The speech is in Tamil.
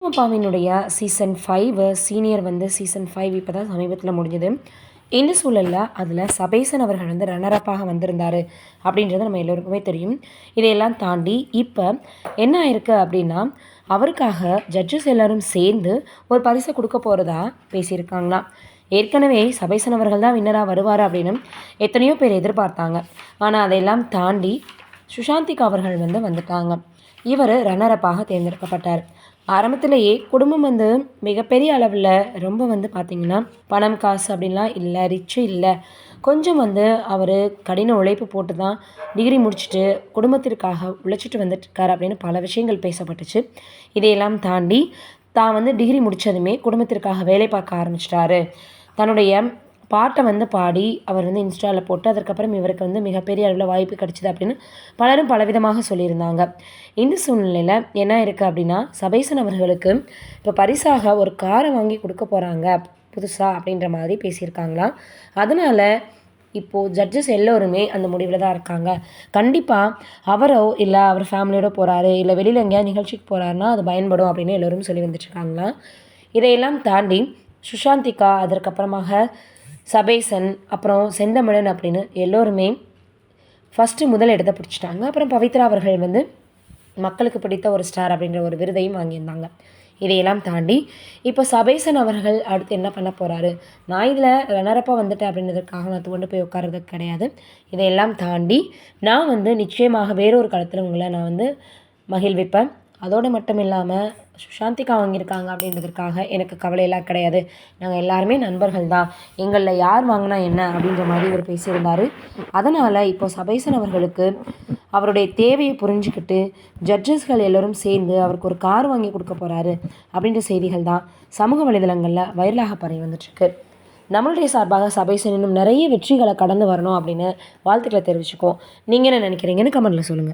அப்பாவினுடைய சீசன் 5 சீனியர் சீசன் 5 இப்போ தான் சமீபத்தில் முடிஞ்சது. இந்த சூழலில் அதில் சபேசன் அவர்கள் ரன்னரப்பாக வந்திருந்தார் அப்படின்றது நம்ம எல்லோருக்குமே தெரியும். இதையெல்லாம் தாண்டி இப்போ என்ன ஆயிருக்கு அப்படின்னா, அவருக்காக ஜட்ஜஸ் எல்லோரும் சேர்ந்து ஒரு பரிசை கொடுக்க போகிறதா பேசியிருக்காங்களாம். ஏற்கனவே சபேசன் அவர்கள் தான் வின்னராக வருவார் அப்படின்னு எத்தனையோ பேர் எதிர்பார்த்தாங்க. ஆனால் அதையெல்லாம் தாண்டி சுஷாந்திகா அவர்கள் வந்துட்டாங்க. இவர் ரன்னரப்பாக தேர்ந்தெடுக்கப்பட்டார். ஆரம்பத்திலேயே குடும்பம் மிகப்பெரிய அளவில் ரொம்ப பார்த்திங்கன்னா பணம் காசு அப்படின்லாம் இல்லை, ரிச்சு இல்லை. கொஞ்சம் அவர் கடின உழைப்பு போட்டு தான் டிகிரி முடிச்சுட்டு குடும்பத்திற்காக உழைச்சிட்டு வந்துட்டுருக்கார் அப்படின்னு பல விஷயங்கள் பேசப்பட்டுச்சு. இதையெல்லாம் தாண்டி தான் டிகிரி முடித்ததுமே குடும்பத்திற்காக வேலை பார்க்க ஆரம்பிச்சிட்டாரு. தன்னுடைய பாட்டை பாடி அவர் இன்ஸ்டாவில் போட்டு அதற்கப்புறம் இவருக்கு மிகப்பெரிய அளவில் வாய்ப்பு கிடச்சிது அப்படின்னு பலரும் பலவிதமாக சொல்லியிருந்தாங்க. இந்த சூழ்நிலையில் என்ன இருக்குது அப்படின்னா, சபேசன் அவர்களுக்கு இப்போ பரிசாக ஒரு காரை வாங்கி கொடுக்க போகிறாங்க புதுசாக அப்படின்ற மாதிரி பேசியிருக்காங்களாம். அதனால் இப்போது ஜட்ஜஸ் எல்லோருமே அந்த முடிவில் தான் இருக்காங்க. கண்டிப்பாக அவரோ இல்லை அவர் ஃபேமிலியோடு போகிறாரு, இல்லை வெளியில் எங்கேயாவது நிகழ்ச்சிக்கு போகிறாருன்னா அது பயன்படும் அப்படின்னு எல்லோரும் சொல்லி வந்துட்டுருக்காங்களாம். இதையெல்லாம் தாண்டி சுஷாந்திகா, அதற்கப்புறமாக சபேசன், அப்புறம் செந்தமிழன் அப்படின்னு எல்லோருமே ஃபஸ்ட்டு முதல் இடத்தை பிடிச்சிட்டாங்க. அப்புறம் பவித்ரா அவர்கள் மக்களுக்கு பிடித்த ஒரு ஸ்டார் அப்படின்ற ஒரு விருதையும் வாங்கியிருந்தாங்க. இதையெல்லாம் தாண்டி இப்போ சபேசன் அவர்கள் அடுத்து என்ன பண்ண போகிறாரு, நான் இதில் ரன்னரப்பாக வந்துட்டேன் அப்படின்றதுக்காக நான் கொண்டு போய் உட்கார்றதுக்கு கிடையாது. இதையெல்லாம் தாண்டி நான் நிச்சயமாக வேறொரு களத்தில் உங்களை நான் மகிழ்விப்பேன். அதோடு மட்டும் இல்லாமல் சுஷாந்திகா வாங்கியிருக்காங்க அப்படின்றதுக்காக எனக்கு கவலையெல்லாம் கிடையாது. நாங்கள் எல்லாருமே நண்பர்கள் தான், எங்களில் யார் வாங்கினா என்ன அப்படின்ற மாதிரி இவர் பேசியிருந்தார். அதனால் இப்போது சபேசன் அவர்களுக்கு அவருடைய தேவையை புரிஞ்சுக்கிட்டு ஜட்ஜஸ்கள் எல்லோரும் சேர்ந்து அவருக்கு ஒரு கார் வாங்கி கொடுக்க போகிறாரு அப்படின்ற செய்திகள் தான் சமூக வலைதளங்களில் வைரலாக பரவி வந்துட்டுருக்கு. நம்மளுடைய சார்பாக சபேசன் இன்னும் நிறைய வெற்றிகளை கடந்து வரணும் அப்படின்னு வாழ்த்துக்களை தெரிவிச்சுக்கோம். நீங்கள் என்ன நினைக்கிறீங்கன்னு கமெண்ட்டில் சொல்லுங்கள்.